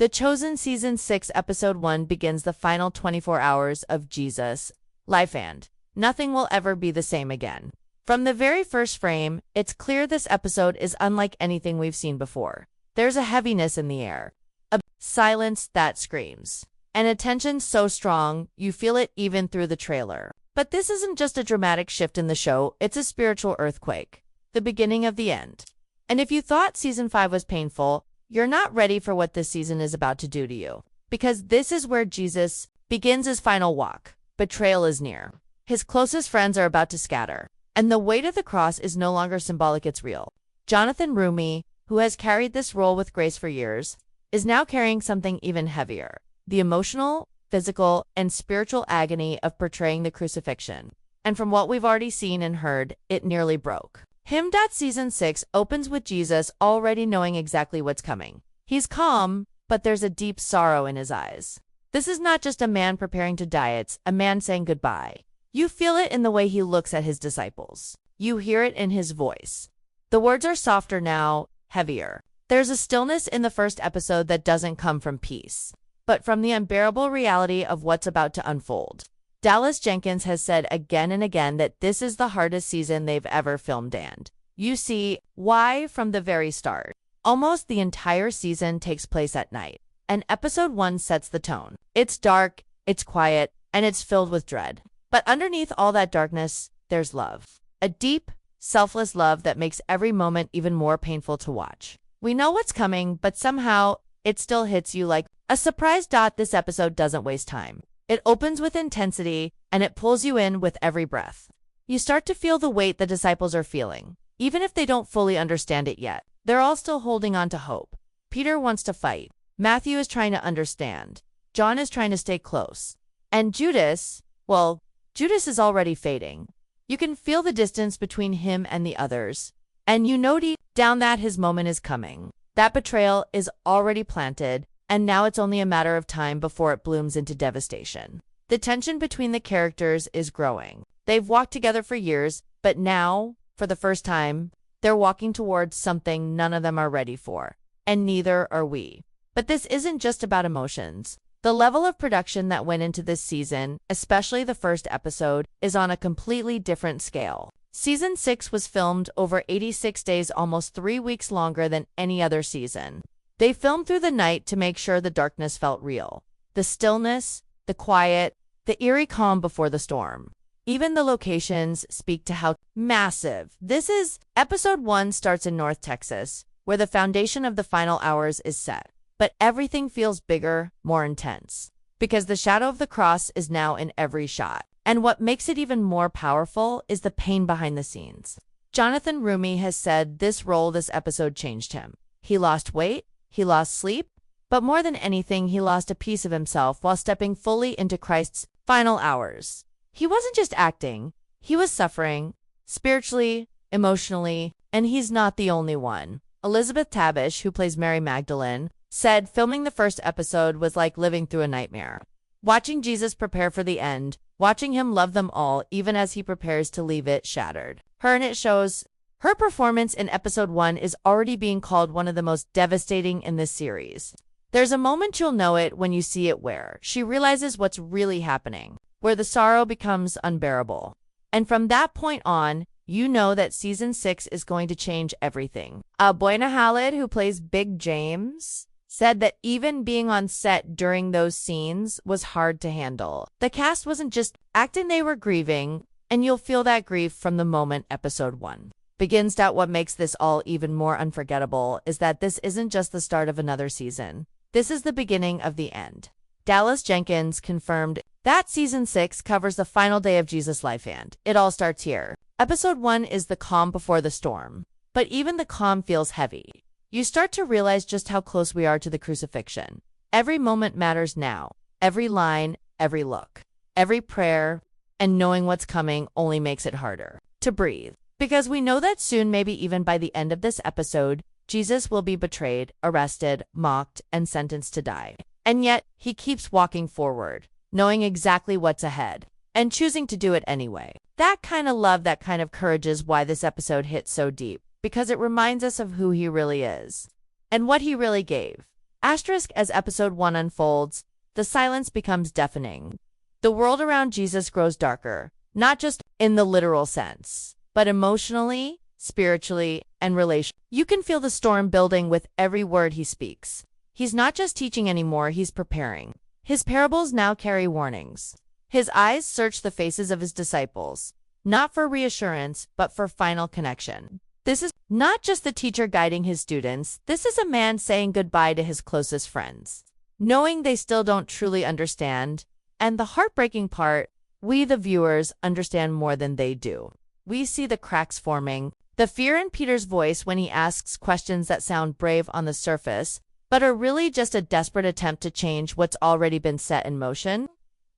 The Chosen Season 6 Episode 1 begins the final 24 hours of Jesus' life, and nothing will ever be the same again. From the very first frame, it's clear this episode is unlike anything we've seen before. There's a heaviness in the air, a silence that screams, and a tension so strong you feel it even through the trailer. But this isn't just a dramatic shift in the show, it's a spiritual earthquake, the beginning of the end. And if you thought Season 5 was painful, you're not ready for what this season is about to do to you. Because this is where Jesus begins his final walk. Betrayal is near. His closest friends are about to scatter. And the weight of the cross is no longer symbolic, it's real. Jonathan Roumie, who has carried this role with grace for years, is now carrying something even heavier. The emotional, physical, and spiritual agony of portraying the crucifixion. And from what we've already seen and heard, it nearly broke him. Season 6 opens with Jesus already knowing exactly what's coming. He's calm, but there's a deep sorrow in his eyes. This is not just a man preparing to die, it's a man saying goodbye. You feel it in the way he looks at his disciples. You hear it in his voice. The words are softer now, heavier. There's a stillness in the first episode that doesn't come from peace, but from the unbearable reality of what's about to unfold. Dallas Jenkins has said again and again that this is the hardest season they've ever filmed, and you see why from the very start. Almost the entire season takes place at night, and episode 1 sets the tone. It's dark, it's quiet, and it's filled with dread. But underneath all that darkness, there's love. A deep, selfless love that makes every moment even more painful to watch. We know what's coming, but somehow it still hits you like a surprise. This episode doesn't waste time. It opens with intensity, and it pulls you in with every breath. You start to feel the weight the disciples are feeling. Even if they don't fully understand it yet, they're all still holding on to hope. Peter wants to fight. Matthew is trying to understand. John is trying to stay close. And Judas, well, Judas is already fading. You can feel the distance between him and the others. And you know deep down that his moment is coming. That betrayal is already planted, and now it's only a matter of time before it blooms into devastation. The tension between the characters is growing. They've walked together for years, but now, for the first time, they're walking towards something none of them are ready for. And neither are we. But this isn't just about emotions. The level of production that went into this season, especially the first episode, is on a completely different scale. Season 6 was filmed over 86 days, almost 3 weeks longer than any other season. They filmed through the night to make sure the darkness felt real. The stillness, the quiet, the eerie calm before the storm. Even the locations speak to how massive this is. Episode 1 starts in North Texas, where the foundation of the final hours is set. But everything feels bigger, more intense, because the shadow of the cross is now in every shot. And what makes it even more powerful is the pain behind the scenes. Jonathan Roumie has said this episode changed him. He lost weight, he lost sleep, but more than anything, he lost a piece of himself while stepping fully into Christ's final hours. He wasn't just acting, he was suffering, spiritually, emotionally, and he's not the only one. Elizabeth Tabish, who plays Mary Magdalene, said filming the first episode was like living through a nightmare. Watching Jesus prepare for the end, watching him love them all even as he prepares to leave it shattered. It shows her performance in episode 1 is already being called one of the most devastating in this series. There's a moment you'll know it when you see it where she realizes what's really happening, where the sorrow becomes unbearable. And from that point on, you know that season 6 is going to change everything. Boyna Halid, who plays Big James, said that even being on set during those scenes was hard to handle. The cast wasn't just acting, they were grieving, and you'll feel that grief from the moment episode 1 begins. What makes this all even more unforgettable is that this isn't just the start of another season. This is the beginning of the end. Dallas Jenkins confirmed that season 6 covers the final day of Jesus' life, and it all starts here. Episode 1 is the calm before the storm, but even the calm feels heavy. You start to realize just how close we are to the crucifixion. Every moment matters now. Every line, every look, every prayer, and knowing what's coming only makes it harder to breathe. Because we know that soon, maybe even by the end of this episode, Jesus will be betrayed, arrested, mocked, and sentenced to die. And yet, he keeps walking forward, knowing exactly what's ahead, and choosing to do it anyway. That kind of love, that kind of courage is why this episode hits so deep, because it reminds us of who he really is, and what he really gave. Asterisk as episode 1 unfolds, the silence becomes deafening. The world around Jesus grows darker, not just in the literal sense, but emotionally, spiritually, and relationally. You can feel the storm building with every word he speaks. He's not just teaching anymore, he's preparing. His parables now carry warnings. His eyes search the faces of his disciples, not for reassurance, but for final connection. This is not just the teacher guiding his students, this is a man saying goodbye to his closest friends, knowing they still don't truly understand. And the heartbreaking part, we the viewers understand more than they do. We see the cracks forming, the fear in Peter's voice when he asks questions that sound brave on the surface, but are really just a desperate attempt to change what's already been set in motion.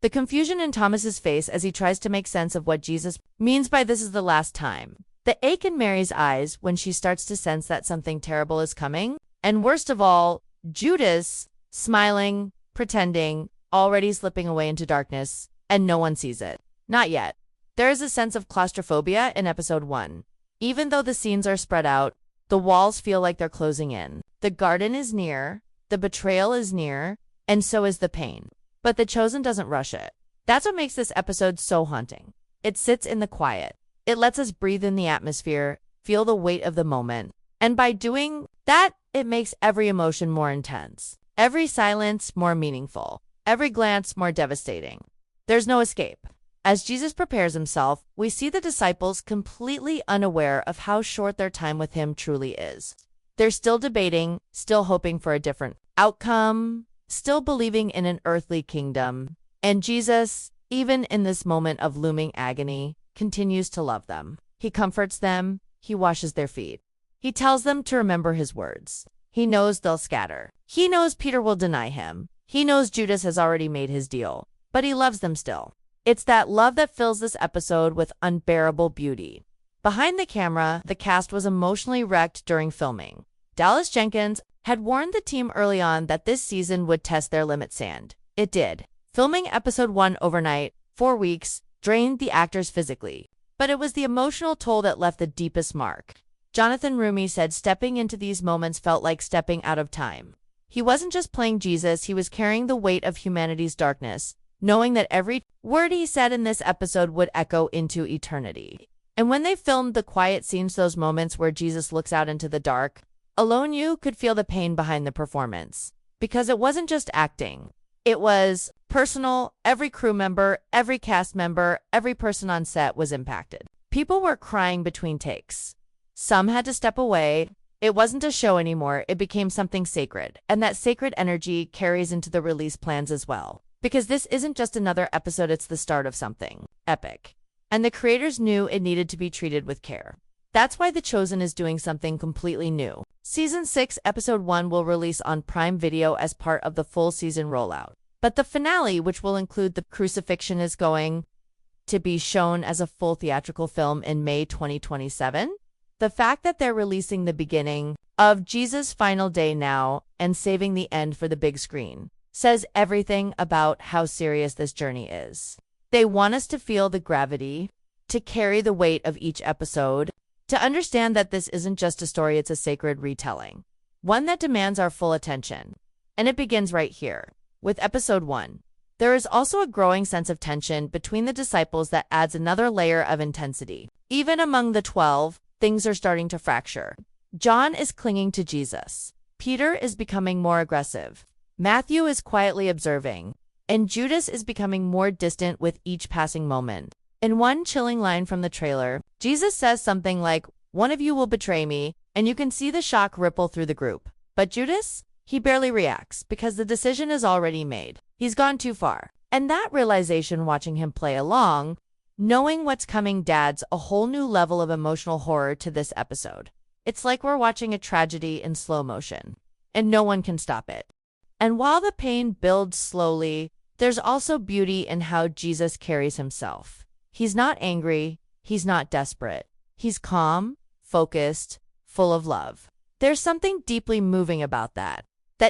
The confusion in Thomas's face as he tries to make sense of what Jesus means by "this is the last time." The ache in Mary's eyes when she starts to sense that something terrible is coming. And worst of all, Judas, smiling, pretending, already slipping away into darkness, and no one sees it. Not yet. There is a sense of claustrophobia in episode 1. Even though the scenes are spread out, the walls feel like they're closing in. The garden is near, the betrayal is near, and so is the pain. But The Chosen doesn't rush it. That's what makes this episode so haunting. It sits in the quiet. It lets us breathe in the atmosphere, feel the weight of the moment. And by doing that, it makes every emotion more intense, every silence more meaningful, every glance more devastating. There's no escape. As Jesus prepares himself, we see the disciples completely unaware of how short their time with him truly is. They're still debating, still hoping for a different outcome, still believing in an earthly kingdom. And Jesus, even in this moment of looming agony, continues to love them. He comforts them. He washes their feet. He tells them to remember his words. He knows they'll scatter. He knows Peter will deny him. He knows Judas has already made his deal. But he loves them still. It's that love that fills this episode with unbearable beauty. Behind the camera, the cast was emotionally wrecked during filming. Dallas Jenkins had warned the team early on that this season would test their limits, and it did. Filming episode 1 overnight, 4 weeks, drained the actors physically. But it was the emotional toll that left the deepest mark. Jonathan Roumie said stepping into these moments felt like stepping out of time. He wasn't just playing Jesus, he was carrying the weight of humanity's darkness, knowing that every word he said in this episode would echo into eternity. And when they filmed the quiet scenes, those moments where Jesus looks out into the dark, alone you could feel the pain behind the performance. Because it wasn't just acting. It was personal. Every crew member, every cast member, every person on set was impacted. People were crying between takes. Some had to step away. It wasn't a show anymore, it became something sacred. And that sacred energy carries into the release plans as well. Because this isn't just another episode, it's the start of something epic. And the creators knew it needed to be treated with care. That's why The Chosen is doing something completely new. Season 6, Episode 1 will release on Prime Video as part of the full season rollout. But the finale, which will include the Crucifixion, is going to be shown as a full theatrical film in May 2027. The fact that they're releasing the beginning of Jesus' final day now and saving the end for the big screen says everything about how serious this journey is. They want us to feel the gravity, to carry the weight of each episode, to understand that this isn't just a story, it's a sacred retelling, one that demands our full attention. And it begins right here, with episode 1. There is also a growing sense of tension between the disciples that adds another layer of intensity. Even among the 12, things are starting to fracture. John is clinging to Jesus. Peter is becoming more aggressive. Matthew is quietly observing. And Judas is becoming more distant with each passing moment. In one chilling line from the trailer, Jesus says something like, "One of you will betray me," and you can see the shock ripple through the group. But Judas? He barely reacts because the decision is already made. He's gone too far. And that realization, watching him play along, knowing what's coming, adds a whole new level of emotional horror to this episode. It's like we're watching a tragedy in slow motion, and no one can stop it. And while the pain builds slowly, there's also beauty in how Jesus carries himself. He's not angry, he's not desperate. He's calm, focused, full of love. There's something deeply moving about that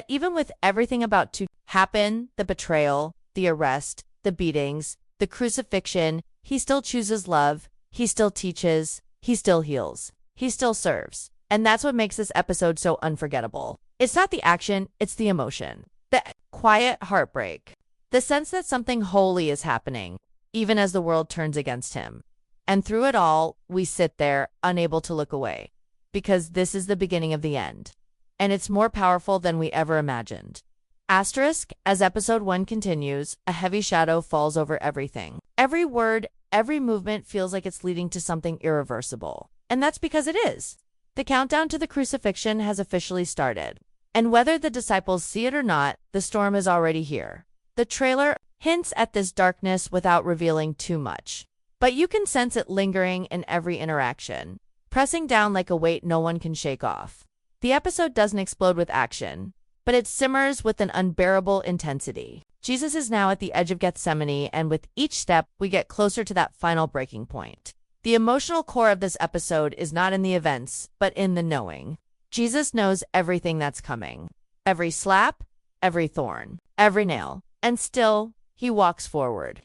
even with everything about to happen, the betrayal, the arrest, the beatings, the crucifixion, he still chooses love, he still teaches, he still heals, he still serves. And that's what makes this episode so unforgettable. It's not the action, it's the emotion. The quiet heartbreak. The sense that something holy is happening, even as the world turns against him. And through it all, we sit there, unable to look away. Because this is the beginning of the end. And it's more powerful than we ever imagined. Asterisk, as episode 1 continues, a heavy shadow falls over everything. Every word, every movement feels like it's leading to something irreversible. And that's because it is. The countdown to the crucifixion has officially started. And whether the disciples see it or not, the storm is already here. The trailer hints at this darkness without revealing too much. But you can sense it lingering in every interaction, pressing down like a weight no one can shake off. The episode doesn't explode with action, but it simmers with an unbearable intensity. Jesus is now at the edge of Gethsemane, and with each step, we get closer to that final breaking point. The emotional core of this episode is not in the events, but in the knowing. Jesus knows everything that's coming. Every slap, every thorn, every nail. And still, he walks forward.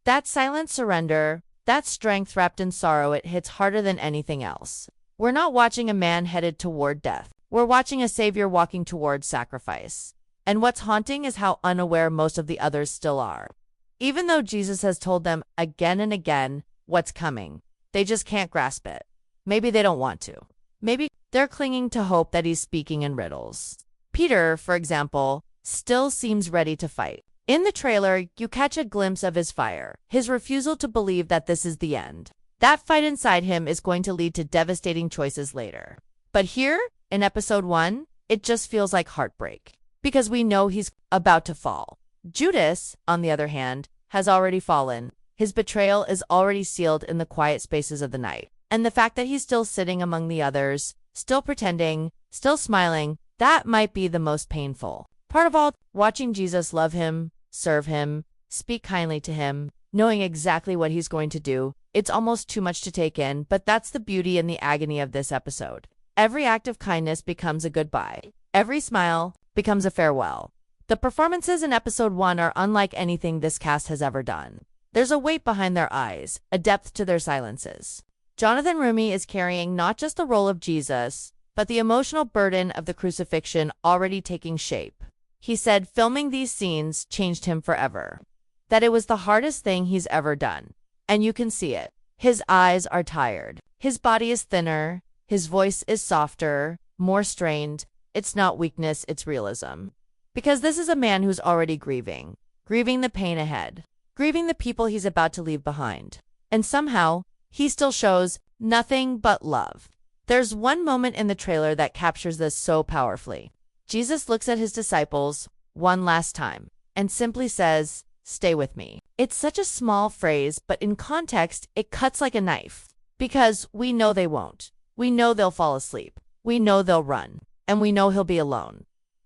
That silent surrender, that strength wrapped in sorrow, it hits harder than anything else. We're not watching a man headed toward death. We're watching a savior walking toward sacrifice. And what's haunting is how unaware most of the others still are. Even though Jesus has told them again and again what's coming, they just can't grasp it. Maybe they don't want to. Maybe they're clinging to hope that he's speaking in riddles. Peter, for example, still seems ready to fight. In the trailer, you catch a glimpse of his fire, his refusal to believe that this is the end. That fight inside him is going to lead to devastating choices later. But here, in episode 1, it just feels like heartbreak, because we know he's about to fall. Judas, on the other hand, has already fallen. His betrayal is already sealed in the quiet spaces of the night. And the fact that he's still sitting among the others, still pretending, still smiling, that might be the most painful part of all. Watching Jesus love him, serve him, speak kindly to him, knowing exactly what he's going to do, it's almost too much to take in, but that's the beauty and the agony of this episode. Every act of kindness becomes a goodbye. Every smile becomes a farewell. The performances in episode 1 are unlike anything this cast has ever done. There's a weight behind their eyes, a depth to their silences. Jonathan Roumie is carrying not just the role of Jesus, but the emotional burden of the crucifixion already taking shape. He said filming these scenes changed him forever. That it was the hardest thing he's ever done. And you can see it. His eyes are tired. His body is thinner. His voice is softer, more strained. It's not weakness, it's realism. Because this is a man who's already grieving the pain ahead, grieving the people he's about to leave behind. And somehow, he still shows nothing but love. There's one moment in the trailer that captures this so powerfully. Jesus looks at his disciples one last time and simply says, "Stay with me." It's such a small phrase, but in context, it cuts like a knife. Because we know they won't. We know they'll fall asleep. We know they'll run. And we know he'll be alone.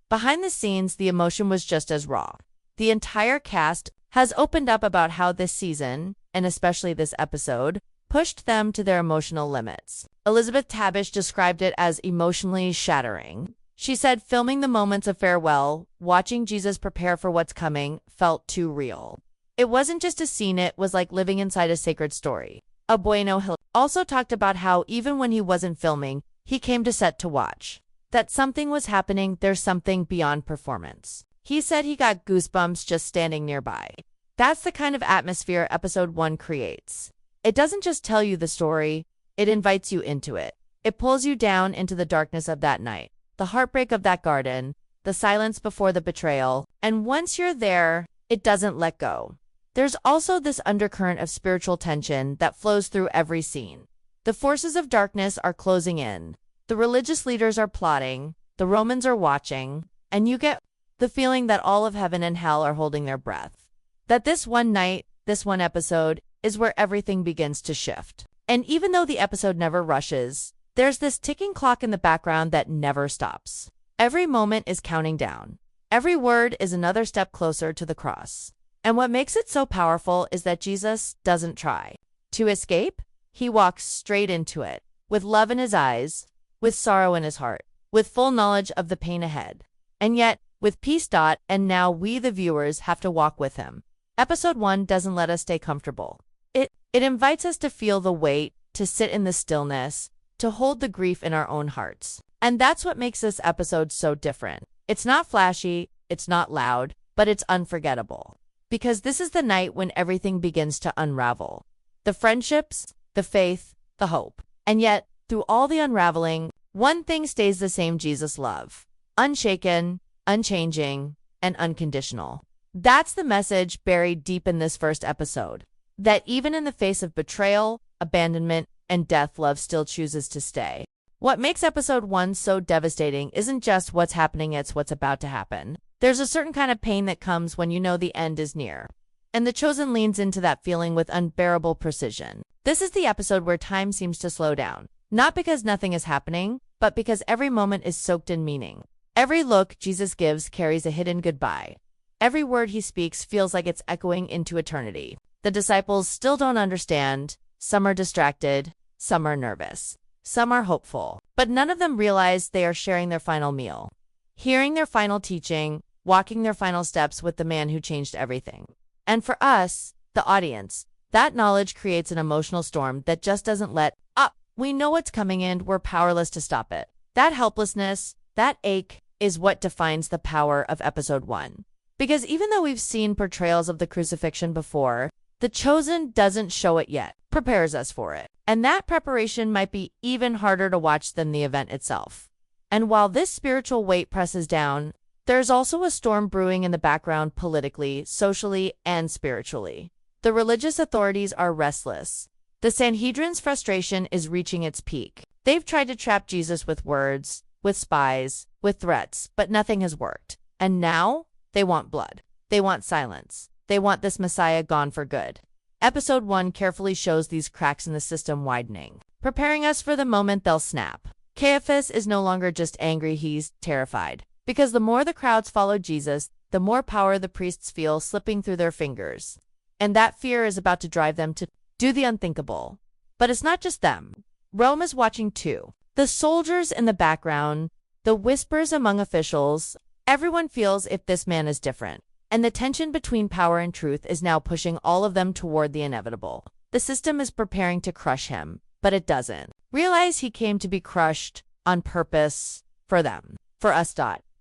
Behind the scenes, the emotion was just as raw. The entire cast has opened up about how this season, and especially this episode, pushed them to their emotional limits. Elizabeth Tabish described it as emotionally shattering. She said filming the moments of farewell, watching Jesus prepare for what's coming, felt too real. It wasn't just a scene, it was like living inside a sacred story. Bueno Hill also talked about how even when he wasn't filming, he came to set to watch. That something was happening, there's something beyond performance. He said he got goosebumps just standing nearby. That's the kind of atmosphere episode 1 creates. It doesn't just tell you the story, it invites you into it. It pulls you down into the darkness of that night, the heartbreak of that garden, the silence before the betrayal, and once you're there, it doesn't let go. There's also this undercurrent of spiritual tension that flows through every scene. The forces of darkness are closing in. The religious leaders are plotting. The Romans are watching. And you get the feeling that all of heaven and hell are holding their breath. That this one night, this one episode, is where everything begins to shift. And even though the episode never rushes, there's this ticking clock in the background that never stops. Every moment is counting down. Every word is another step closer to the cross. And what makes it so powerful is that Jesus doesn't try to escape. He walks straight into it, with love in his eyes, with sorrow in his heart, with full knowledge of the pain ahead. And yet, with peace. And now we, the viewers, have to walk with him. Episode 1 doesn't let us stay comfortable. It invites us to feel the weight, to sit in the stillness, to hold the grief in our own hearts. And that's what makes this episode so different. It's not flashy, it's not loud, but it's unforgettable. Because this is the night when everything begins to unravel. The friendships, the faith, the hope. And yet, through all the unraveling, one thing stays the same: Jesus' love. Unshaken, unchanging, and unconditional. That's the message buried deep in this first episode. That even in the face of betrayal, abandonment, and death, love still chooses to stay. What makes episode 1 so devastating isn't just what's happening, it's what's about to happen. There's a certain kind of pain that comes when you know the end is near. And The Chosen leans into that feeling with unbearable precision. This is the episode where time seems to slow down. Not because nothing is happening, but because every moment is soaked in meaning. Every look Jesus gives carries a hidden goodbye. Every word he speaks feels like it's echoing into eternity. The disciples still don't understand. Some are distracted, some are nervous, some are hopeful. But none of them realize they are sharing their final meal. Hearing their final teaching, walking their final steps with the man who changed everything. And for us, the audience, that knowledge creates an emotional storm that just doesn't let up. We know what's coming and we're powerless to stop it. That helplessness, that ache, is what defines the power of episode 1. Because even though we've seen portrayals of the crucifixion before, The Chosen doesn't show it yet, prepares us for it. And that preparation might be even harder to watch than the event itself. And while this spiritual weight presses down, there's also a storm brewing in the background politically, socially, and spiritually. The religious authorities are restless. The Sanhedrin's frustration is reaching its peak. They've tried to trap Jesus with words, with spies, with threats, but nothing has worked. And now, they want blood. They want silence. They want this Messiah gone for good. Episode 1 carefully shows these cracks in the system widening, preparing us for the moment they'll snap. Caiaphas is no longer just angry, he's terrified. Because the more the crowds follow Jesus, the more power the priests feel slipping through their fingers. And that fear is about to drive them to do the unthinkable. But it's not just them. Rome is watching too. The soldiers in the background, the whispers among officials, everyone feels if this man is different. And the tension between power and truth is now pushing all of them toward the inevitable. The system is preparing to crush him, but it doesn't. Realize he came to be crushed on purpose for them, for us.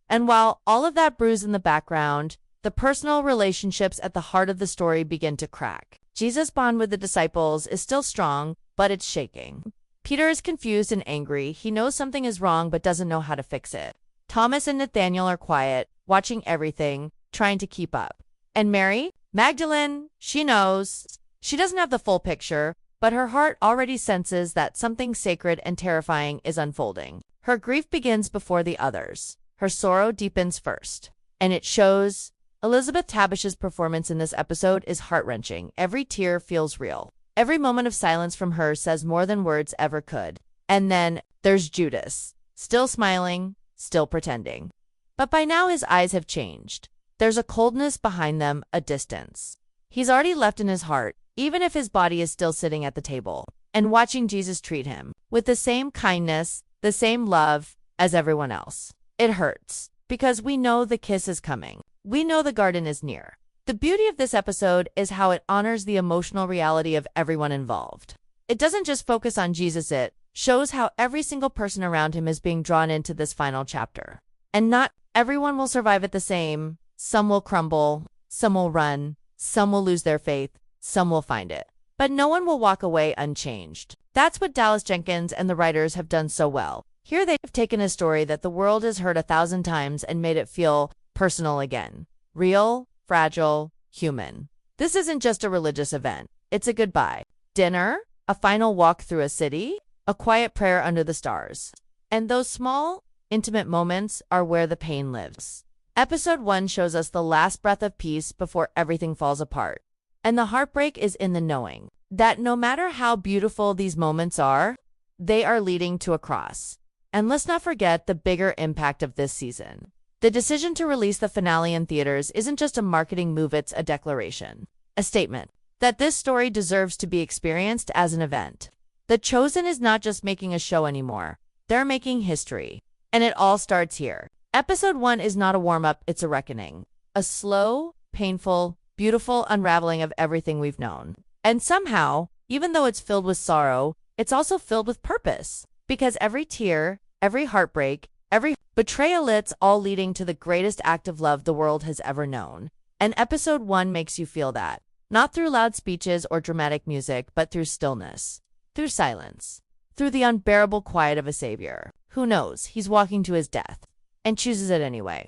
And while all of that brews in the background, the personal relationships at the heart of the story begin to crack. Jesus' bond with the disciples is still strong, but it's shaking. Peter is confused and angry. He knows something is wrong but doesn't know how to fix it. Thomas and Nathaniel are quiet, watching everything, trying to keep up. And Mary, Magdalene, she knows. She doesn't have the full picture, but her heart already senses that something sacred and terrifying is unfolding. Her grief begins before the others. Her sorrow deepens first. And it shows. Elizabeth Tabish's performance in this episode is heart-wrenching. Every tear feels real. Every moment of silence from her says more than words ever could. And then there's Judas, still smiling, still pretending. But by now his eyes have changed. There's a coldness behind them, a distance. He's already left in his heart, even if his body is still sitting at the table, and watching Jesus treat him with the same kindness, the same love as everyone else. It hurts, because we know the kiss is coming. We know the garden is near. The beauty of this episode is how it honors the emotional reality of everyone involved. It doesn't just focus on Jesus, it shows how every single person around him is being drawn into this final chapter. And not everyone will survive it the same. Some will crumble, some will run, some will lose their faith, some will find it. But no one will walk away unchanged. That's what Dallas Jenkins and the writers have done so well. Here they've taken a story that the world has heard 1,000 times and made it feel personal again. Real, fragile, human. This isn't just a religious event. It's a goodbye dinner, a final walk through a city, a quiet prayer under the stars. And those small, intimate moments are where the pain lives. Episode 1 shows us the last breath of peace before everything falls apart. And the heartbreak is in the knowing that no matter how beautiful these moments are, they are leading to a cross. And let's not forget the bigger impact of this season. The decision to release the finale in theaters isn't just a marketing move, it's a declaration. A statement that this story deserves to be experienced as an event. The Chosen is not just making a show anymore. They're making history. And it all starts here. Episode 1 is not a warm-up, it's a reckoning. A slow, painful, beautiful unraveling of everything we've known. And somehow, even though it's filled with sorrow, it's also filled with purpose. Because every tear, every heartbreak, every betrayal, it's all leading to the greatest act of love the world has ever known. And episode 1 makes you feel that. Not through loud speeches or dramatic music, but through stillness, through silence, through the unbearable quiet of a savior who knows he's walking to his death and chooses it anyway.